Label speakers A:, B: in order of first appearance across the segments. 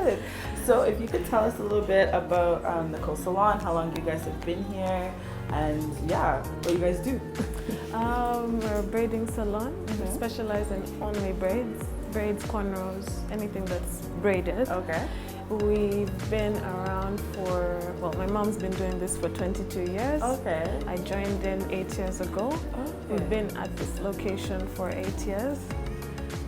A: good. So if you could tell us a little bit about Nicole's Salon, how long you guys have been here, and yeah, what you guys do.
B: We're a braiding salon. We specialize in only braids, cornrows, anything that's braided.
A: Okay.
B: We've been around for, well, my mom's been doing this for 22 years.
A: Okay.
B: I joined in 8 years ago.
A: Okay.
B: We've been at this location for 8 years.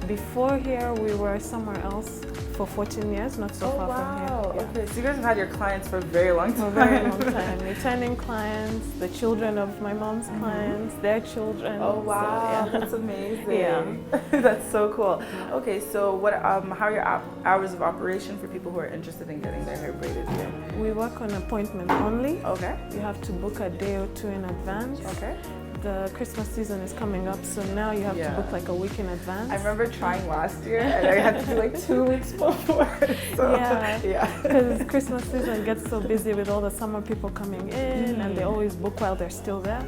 B: Before here, we were somewhere else for 14 years, not so far from here. Yeah.
A: Okay, so you guys have had your clients for a very long time.
B: For a very long time. Returning clients, the children of my mom's clients, their children.
A: Oh wow,
B: so, yeah.
A: that's amazing.
B: Yeah.
A: That's so cool. Okay, so what? How are your hours of operation for people who are interested in getting their hair braided here?
B: We work on appointment only.
A: Okay.
B: You have to book a day or two in advance.
A: Okay.
B: The Christmas season is coming up, so now you have to book like a week in advance.
A: I remember trying last year and I had to do like 2 weeks before. So,
B: yeah, because Christmas season gets so busy with all the summer people coming in and they always book while they're still there.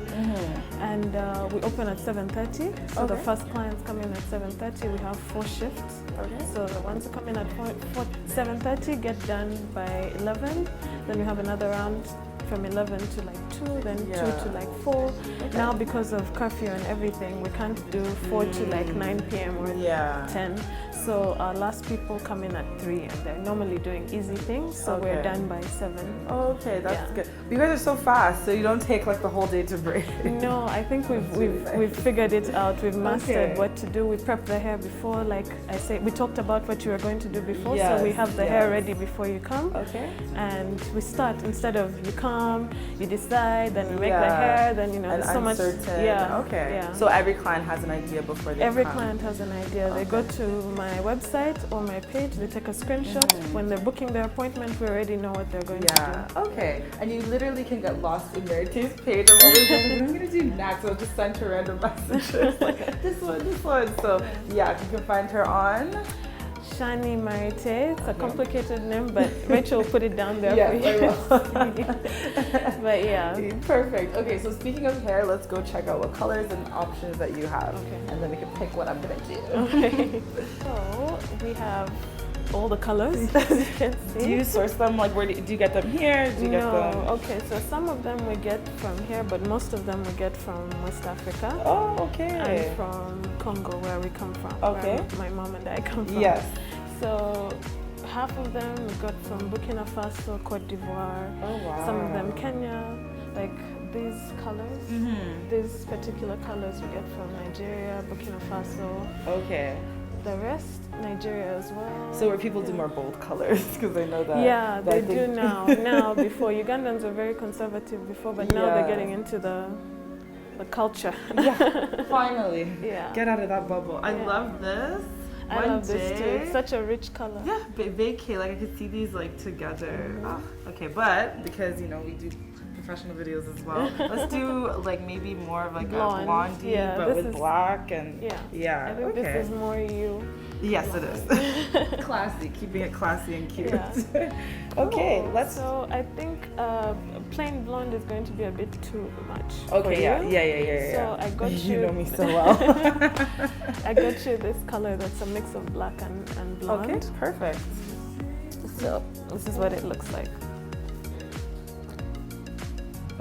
B: And we open at 7:30, so the first clients come in at 7:30. We have 4 shifts.
A: Okay.
B: So the ones who come in at 7:30 get done by 11. Then we have another round from 11 to like 2, then 2 to like 4. Okay. Now because of curfew and everything, we can't do 4 to like 9 p.m. or 10. So our last people come in at 3 and they're normally doing easy things, so we're done by 7.
A: Okay, that's good. But you guys are so fast, so you don't take like the whole day to braid.
B: No, I think we've figured it out. We've mastered what to do. We prep the hair before, like I say, we talked about what you were going to do before, so we have the hair ready before you come. Okay. And we start, instead of you come, you decide, then you make the hair, then you know, there's so much. Okay. Yeah.
A: So every client has an idea before they come.
B: Every client has an idea. They go to my website or my page, they take a screenshot. When they're booking their appointment, we already know what they're going to do.
A: Okay. And you literally can get lost in Marithe's page. I'm always like, I'm going to do next. I'll just send her random messages like this one. So yeah, you can find her on
B: Shani Marithe. It's a complicated name, but Rachel will put it down there for you. But yeah.
A: Perfect. Okay, so speaking of hair, let's go check out what colors and options that you have. Okay. And then we can pick what I'm going to do.
B: Okay. So we have all the colors, as you can see.
A: Do you source them? Like, where do you get them here? Do you get them?
B: Okay, so some of them we get from here, but most of them we get from West Africa.
A: Oh, okay.
B: And from Congo, where we come from.
A: Okay.
B: Where my mom and I come from.
A: Yes.
B: So half of them we got from Burkina Faso, Cote d'Ivoire.
A: Oh, wow.
B: Some of them Kenya. Like these colors, these particular colors we get from Nigeria, Burkina Faso.
A: Okay.
B: The rest, Nigeria as well.
A: So where people do more bold colors, because I know that.
B: Yeah, they do now. Now, before, Ugandans were very conservative before, but now they're getting into the culture.
A: Yeah, finally.
B: Yeah.
A: Get out of that bubble. I love this.
B: I love this too. It's such a rich color.
A: Yeah, vacay. Like I could see these like together. Okay, but because you know we do professional videos as well, let's do like maybe more of like a blondie, but with black and
B: I think this is more you.
A: Yes, it is. Classy, keeping it classy and cute. Yeah. Okay, let's.
B: So I think plain blonde is going to be a bit too much.
A: Okay, yeah.
B: So I got you.
A: You know me so well.
B: I got you this color that's a mix of black and blonde.
A: Okay, perfect.
B: So this is what it looks like.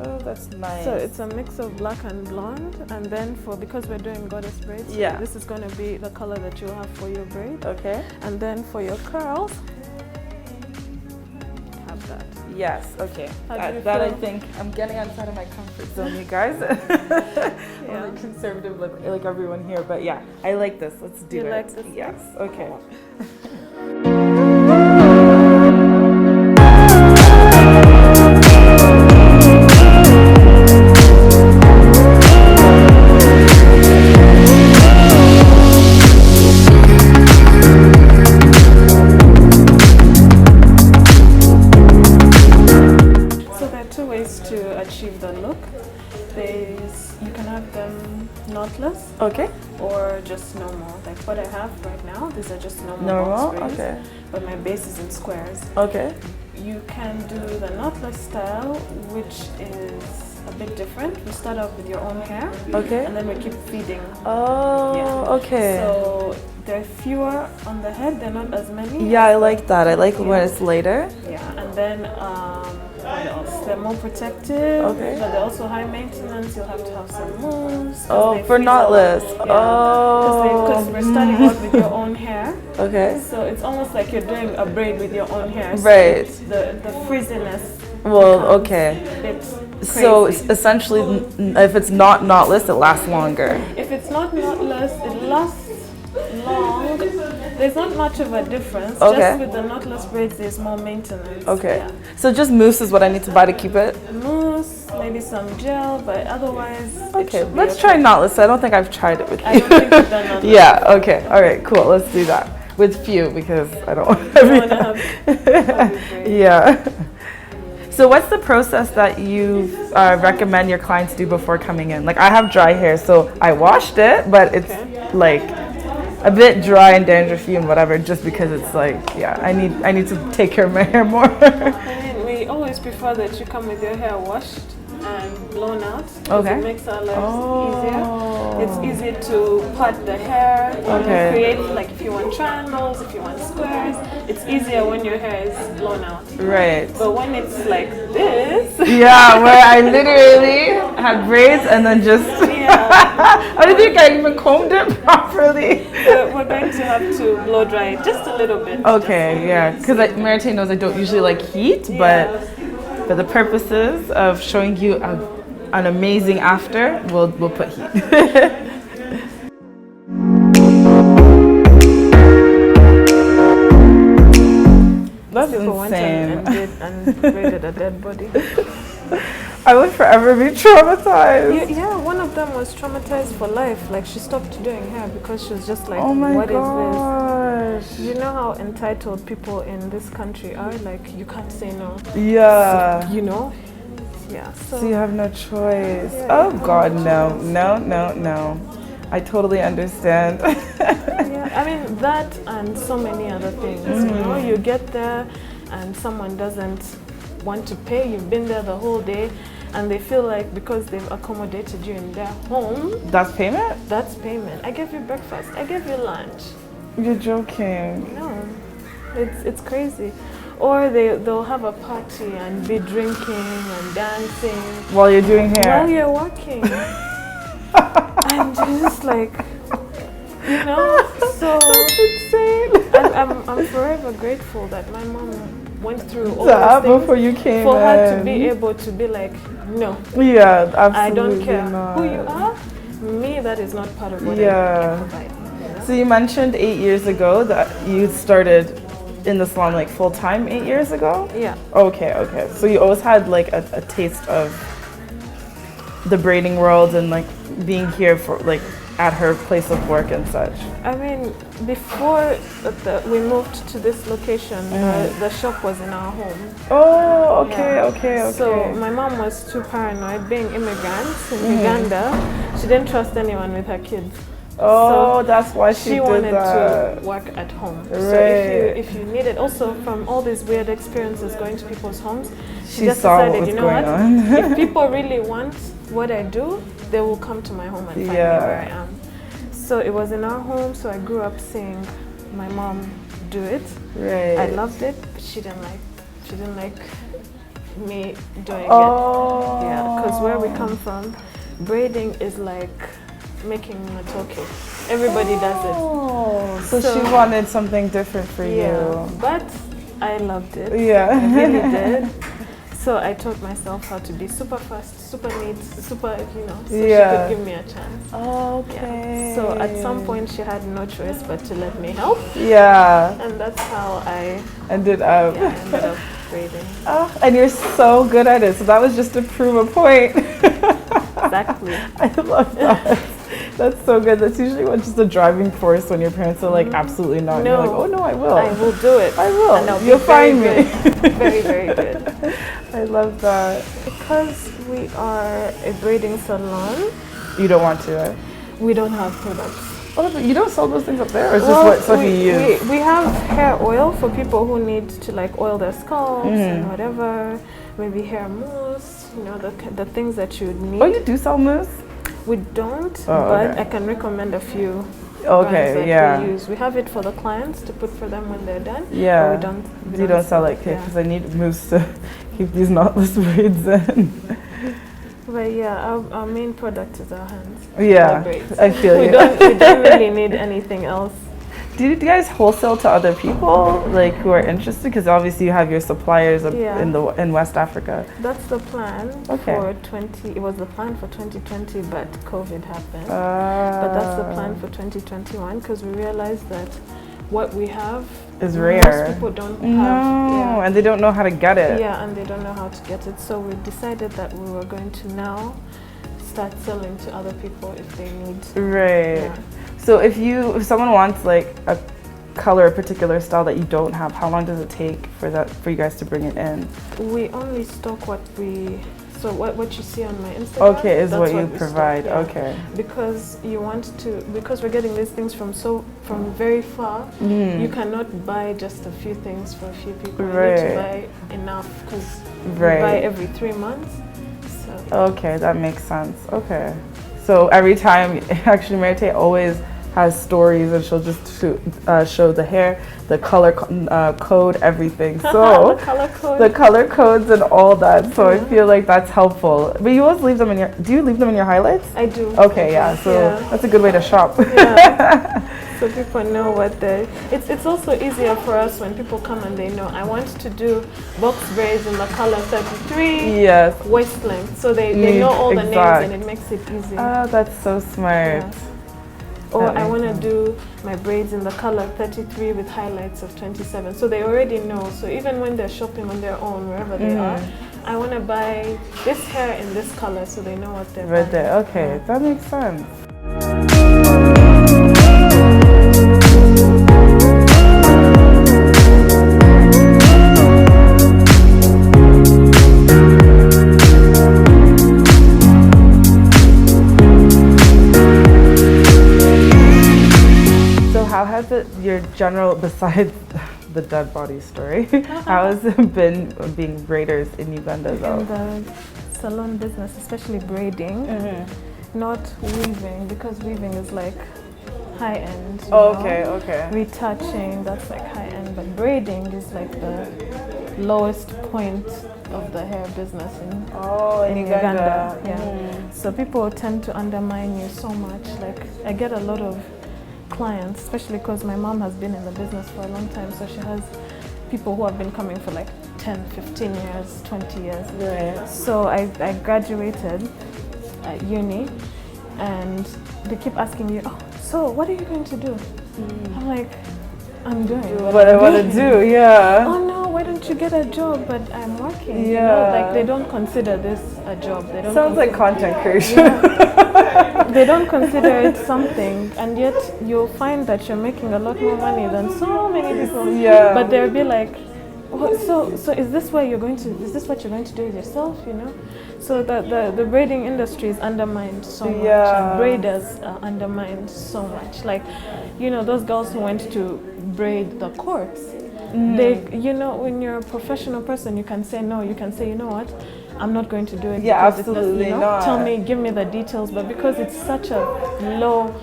A: Oh, that's nice.
B: So it's a mix of black and blonde, and then because we're doing goddess braids, this is going to be the color that you'll have for your braid. Okay. And then for your curls, have that.
A: Yes. Okay. That I think I'm getting outside of my comfort zone, you guys. I'm like conservative, like everyone here, but yeah, I like this. Let's do it.
B: You like this?
A: Yes. Okay.
B: You can have them knotless, or just normal. Like what I have right now, these are just normal box braids, but my base is in squares. Okay. You can do the knotless style, which is a bit different. We start off with your own hair.
A: Okay.
B: And then we keep feeding.
A: Oh,
B: yeah.
A: okay.
B: So there are fewer on the head. They're not as many.
A: Yeah, I like that. I like when it's later.
B: Yeah, and then what else? They're more protective.
A: Okay.
B: But they're also high maintenance. You'll have to have some moves.
A: Oh, for knotless.
B: Yeah.
A: Oh.
B: Because we're starting out with your own hair.
A: Okay.
B: So it's almost like you're doing a braid with your own hair. So
A: right.
B: The frizziness.
A: Well, okay. So essentially, if it's not knotless, it lasts longer.
B: If it's not knotless, it lasts long. There's not much of a difference.
A: Okay.
B: Just with the knotless braids, there's more maintenance.
A: Okay.
B: Yeah.
A: So just mousse is what I need to buy to keep it?
B: Mousse, maybe some gel, but otherwise.
A: Okay, let's try knotless. I don't think I've tried it with you.
B: I don't think you've done knotless.
A: Yeah, okay. All right, cool. Let's do that. With few because I don't want to yeah. So what's the process that you recommend your clients do before coming in? Like I have dry hair, so I washed it, but it's like a bit dry and dandruffy and whatever, just because it's like, yeah, I need to take care of my hair more.
B: I mean, we always prefer that you come with your hair washed and blown out.
A: Okay.
B: It makes our lives easier. It's easy to part the hair, create like if you want triangles, if you want squares. It's easier when your hair is blown out.
A: Right.
B: But when it's like this.
A: Yeah, where I literally had braids and then just. I don't think I even combed it properly.
B: So we're going to have to blow dry it just a little bit.
A: Okay, yeah, because Marithe knows I don't usually like heat, but for the purposes of showing you an amazing after, we'll put heat. That's insane.
B: And braided a dead body.
A: I would forever be traumatized.
B: Yeah, one of them was traumatized for life. Like she stopped doing hair because she was just like,
A: oh my
B: what
A: gosh.
B: is this? You know how entitled people in this country are? Like you can't say no.
A: Yeah.
B: So, you know? Yeah.
A: So you have no choice. Yeah, oh God, no. I totally understand.
B: Yeah, I mean that and so many other things. You know, you get there and someone doesn't want to pay. You've been there the whole day and they feel like because they've accommodated you in their home.
A: That's payment?
B: That's payment. I gave you breakfast. I gave you lunch.
A: You're joking.
B: No, it's crazy. Or they'll have a party and be drinking and dancing. While
A: you're doing hair?
B: While you're working. And you're just like, you know, so.
A: That's insane.
B: I'm forever grateful that my mom went through all
A: that
B: those things
A: before you came
B: for her to be able to be like, no.
A: Yeah, absolutely.
B: I don't care
A: not.
B: who you are. Me, that is not part of what I can provide. You know?
A: So you mentioned 8 years ago that you started in the salon like full time 8 years ago?
B: Yeah.
A: Okay. So you always had like a taste of the braiding world and like being here for like at her place of work and such.
B: I mean, before we moved to this location, the shop was in our home.
A: Oh, okay.
B: So my mom was too paranoid, being immigrants in Uganda. She didn't trust anyone with her kids.
A: Oh, so that's why she
B: wanted
A: that.
B: to work at home.
A: Right.
B: So if you needed, also from all these weird experiences going to people's homes, she just
A: saw
B: decided,
A: what was
B: you know
A: going
B: what?
A: on.
B: If people really want what I do, they will come to my home and find me where I am. So it was in our home, so I grew up seeing my mom do it.
A: Right.
B: I loved it, but she didn't like me doing it. Yeah, because where we come from, braiding is like making matoke. Everybody does it.
A: So she wanted something different for you.
B: But I loved it.
A: Yeah.
B: I really did. So I taught myself how to be super fast, super neat, super, you know, so she could give me a chance.
A: Okay.
B: Yeah. So at some point she had no choice but to let me help.
A: Yeah.
B: And that's how I
A: ended up
B: braiding.
A: Oh, and you're so good at it. So that was just to prove a point.
B: Exactly.
A: I love that. That's so good. That's usually just a driving force when your parents are like, absolutely not.
B: No.
A: You're like, oh no, I will.
B: I will do it.
A: I will.
B: And
A: you'll find me.
B: Very, very good.
A: I love that.
B: Because we are a braiding salon.
A: You don't want to, right?
B: We don't have products.
A: Oh, you don't sell those things up there, or is just what stuff you use?
B: We have hair oil for people who need to like oil their scalps and whatever. Maybe hair mousse, you know, the things that you would need.
A: Oh, you do sell mousse?
B: We don't, but I can recommend a few.
A: Okay, yeah.
B: We use. We have it for the clients to put for them when they're done.
A: Yeah.
B: But
A: you don't sell it, because I need mousse to keep these knotless braids in.
B: But yeah, our main product is our hands.
A: Yeah, I feel
B: we don't really need anything else.
A: Do you guys wholesale to other people, like who are interested? Because obviously you have your suppliers in West Africa.
B: That's the plan for 20. It was the plan for 2020, but COVID happened. But that's the plan for 2021, because we realized that what we have
A: is rare.
B: Most people don't have.
A: And they don't know how to get it.
B: Yeah, and they don't know how to get it. So we decided that we were going to now start selling to other people if they need.
A: Right.
B: Yeah.
A: So if someone wants like a color, a particular style that you don't have, how long does it take for you guys to bring it in?
B: We only stock what we. So what you see on my Instagram,
A: okay, is what you provide.
B: Stock,
A: okay.
B: Because because we're getting these things from very far, you cannot buy just a few things for a few people. You need to buy enough, because you buy every 3 months. So.
A: Okay, that makes sense. Okay. So every time, actually Marithe always has stories, and she'll just show the hair, the color code, everything. So the color codes and all that. So I feel like that's helpful. But you always leave them do you leave them in your highlights?
B: I do.
A: Okay, yeah. So that's a good way to shop.
B: So people know what it's also easier for us when people come and they know, I want to do box braids in the color 33 waist length. So they know all the names, and it makes it easy.
A: Oh, that's so smart.
B: Yeah. Or I want to do my braids in the color 33 with highlights of 27. So they already know. So even when they're shopping on their own, wherever they are, I want to buy this hair in this color, so they know what they're buying.
A: Right there. Okay, that makes sense. How has your general, besides the dead body story, how has it been being braiders in Uganda though?
B: In the salon business, especially braiding, not weaving, because weaving is like high end.
A: Okay.
B: Retouching, that's like high end, but braiding is like the lowest point of the hair business in Uganda. Yeah. So people tend to undermine you so much. Like I get a lot of clients, especially because my mom has been in the business for a long time, so she has people who have been coming for like 10, 15 years, 20 years.
A: Right.
B: So I graduated at uni, and they keep asking me, so what are you going to do? I'm like, I'm doing
A: what I want to do,
B: Oh no, why don't you get a job? But I'm working. You know? Like they don't consider this a job. They don't.
A: Sounds like content creation.
B: They don't consider it something, and yet you'll find that you're making a lot more money than so many people.
A: Yeah.
B: But they'll be like, so is this what you're going to do with yourself? You know. So the braiding industry is undermined so much, and braiders are undermined so much. Like, you know, those girls who went to braid the corpse. They, you know, when you're a professional person, you can say no. You can say, you know what, I'm not going to do it.
A: Yeah, absolutely not.
B: Give me the details. But because it's such a low,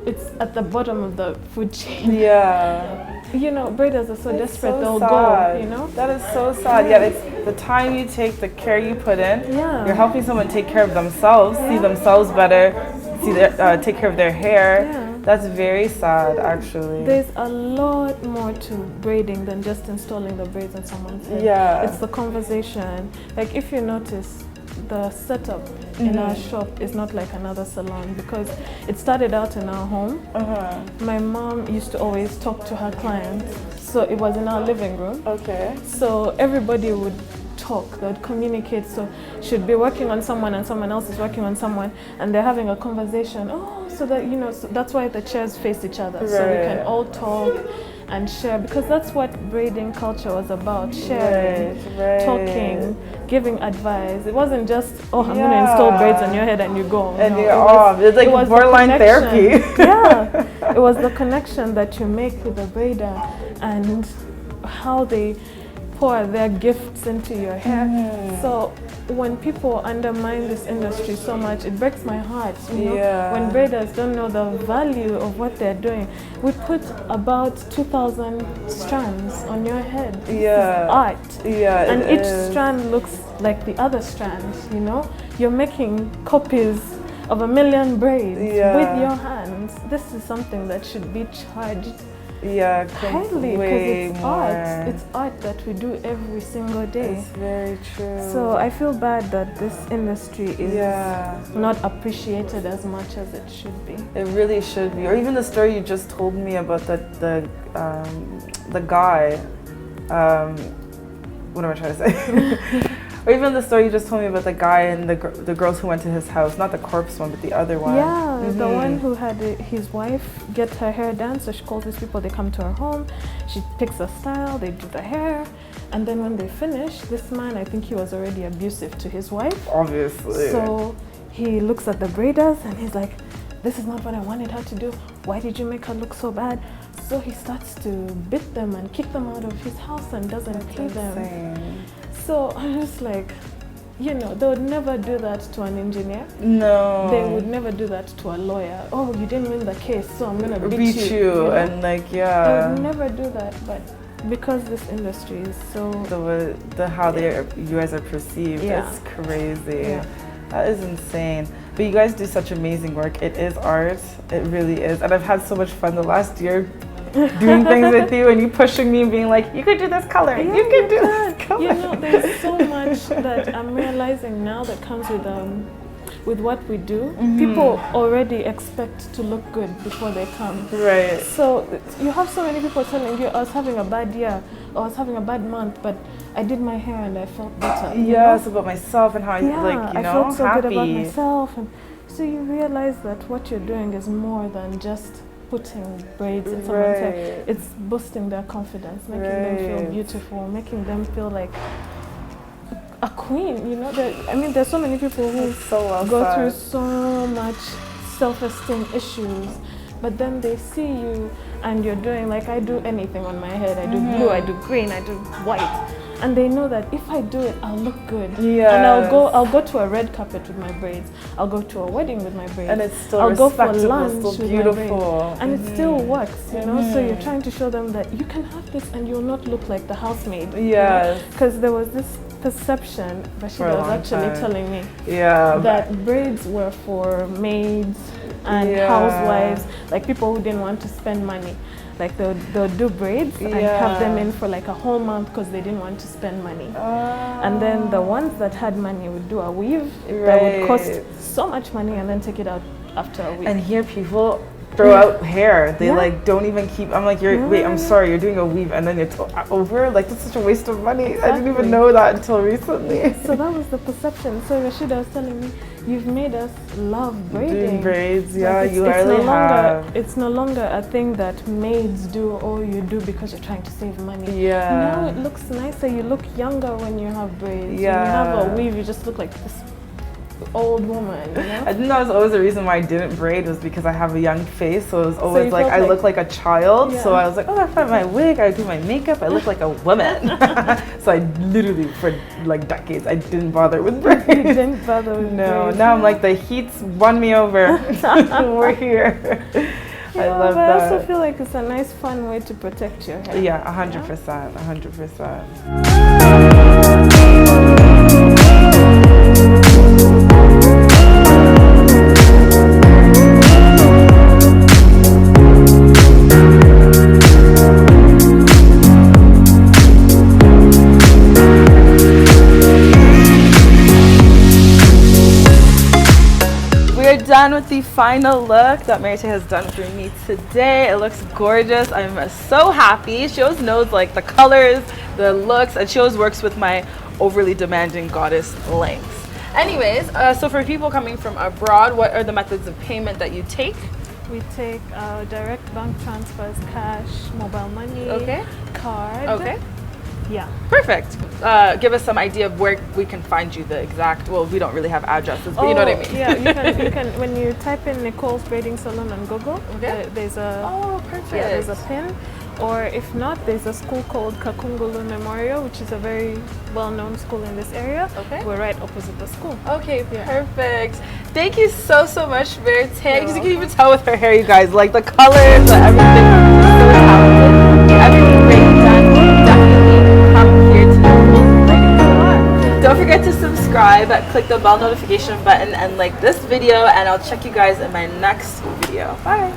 B: it's at the bottom of the food chain.
A: Yeah.
B: You know, braiders are so desperate, they'll go, you know?
A: That is so sad. Yeah, it's the time you take, the care you put in.
B: Yeah.
A: You're helping someone take care of themselves, see themselves better, take care of their hair.
B: Yeah.
A: That's very sad, actually.
B: There's a lot more to braiding than just installing the braids on someone's head.
A: Yeah.
B: It's the conversation. Like, if you notice, the setup in our shop is not like another salon, because it started out in our home. My mom used to always talk to her clients, so it was in our living room. Okay. So everybody would talk, they would communicate. So she'd be working on someone and someone else is working on someone, and they're having a conversation. So that, you know, so that's why the chairs face each other, so we can all talk and share, because that's what braiding culture was about, sharing, talking, giving advice. It wasn't just, oh, I'm going to install braids on your head and you go.
A: And you're off. It's like borderline therapy.
B: Yeah, it was the connection that you make with the braider and how they pour their gifts into your hair. So when people undermine this industry so much, it breaks my heart. You know? When braiders don't know the value of what they're doing. We put about 2,000 strands on your head. It's art. And each strand looks like the other strand, you know? You're making copies of 1,000,000 braids with your hands. This is something that should be charged highly, because it's art. It's art that we do every single day.
A: It's very true.
B: So I feel bad that this industry is not appreciated as much as it should be.
A: It really should be. Or even the story you just told me about the guy. What am I trying to say? Or even the story you just told me about the guy and the girls who went to his house, not the corpse one, but the other one.
B: Yeah, the one who had his wife get her hair done. So she calls these people, they come to her home, she picks a style, they do the hair. And then when they finish, this man, I think he was already abusive to his wife.
A: Obviously.
B: So he looks at the braiders and he's like, this is not what I wanted her to do. Why did you make her look so bad? So he starts to beat them and kick them out of his house and doesn't pay them. So I'm just like, you know, they would never do that to an engineer.
A: No.
B: They would never do that to a lawyer. Oh, you didn't win the case, so I'm gonna beat you.
A: You know? And like,
B: They would never do that, but because this industry is so...
A: how you guys are perceived, it's crazy. That is insane. But you guys do such amazing work. It is art. It really is. And I've had so much fun the last year doing things with you and you pushing me and being like, you could do this color, you could do this color.
B: You know, there's so much that I'm realizing now that comes with what we do. People already expect to look good before they come.
A: Right.
B: So you have so many people telling you, I was having a bad year, or I was having a bad month, but I did my hair and I felt better.
A: Yes, about myself and how
B: I felt so good about myself. And so you realize that what you're doing is more than just putting braids in someone's hair. It's boosting their confidence, making them feel beautiful, making them feel like a queen, you know. I mean, there's so many people who go through so much self-esteem issues, but then they see you and you're doing, like I do anything on my head. I do blue, I do green, I do white. And they know that if I do it, I'll look good. And I'll go to a red carpet with my braids. I'll go to a wedding with my braids.
A: And it's still
B: I'll go for
A: respectable,
B: lunch
A: still
B: with
A: beautiful.
B: my braids. And it still works, you know. So you're trying to show them that you can have this and you'll not look like the housemaid. Because there was this perception, Rashida was actually telling me, that braids were for maids and housewives, like people who didn't want to spend money. Like they'll do braids and have them in for like a whole month because they didn't want to spend money. And then the ones that had money would do a weave that would cost so much money and then take it out after a week.
A: And here people throw out hair. They like don't even keep. I'm like, wait, I'm sorry, you're doing a weave and then it's over. Like that's such a waste of money. Exactly. I didn't even know that until recently.
B: So that was the perception. So Rashida was telling me, you've made us love braiding.
A: Doing braids,
B: like it's no longer a thing that maids do or you do because you're trying to save money. Now it looks nicer. You look younger when you have braids. When you have a weave, you just look like this old woman, you know?
A: I think that was always the reason why I didn't braid, was because I have a young face, so it was always like I look like a child. So I was like, oh, I find my wig, I do my makeup, I look like a woman. So I literally, for like decades, I didn't bother with braids.
B: You didn't bother with braids.
A: Now I'm like, the heat's won me over. We're here. I love that.
B: I also feel like it's a nice, fun way to protect your hair.
A: Yeah, 100%, 100%. Done with the final look that Marithe has done for me today. It looks gorgeous. I'm so happy. She always knows like the colors, the looks, and she always works with my overly demanding goddess lengths. Anyways, so for people coming from abroad, what are the methods of payment that you take?
B: We take direct bank transfers, cash, mobile money, card.
A: Okay.
B: Yeah.
A: Perfect. Give us some idea of where we can find you, the exact, well, we don't really have addresses, but you know what I mean.
B: Yeah, you can, when you type in Nicole's Braiding Salon on Google, there's a,
A: perfect.
B: Yeah, there's a pin. Or if not, there's a school called Kakungulu Memorial, which is a very well-known school in this area. Okay. We're right opposite the school.
A: Okay, perfect. Thank you so much, Marithe. You can even tell with her hair, you guys, like the colors, everything. She's so talented. Everything great done. Definitely come here to Nicole's Braiding Salon. Don't forget to subscribe, click the bell notification button, and like this video, and I'll check you guys in my next video. Bye.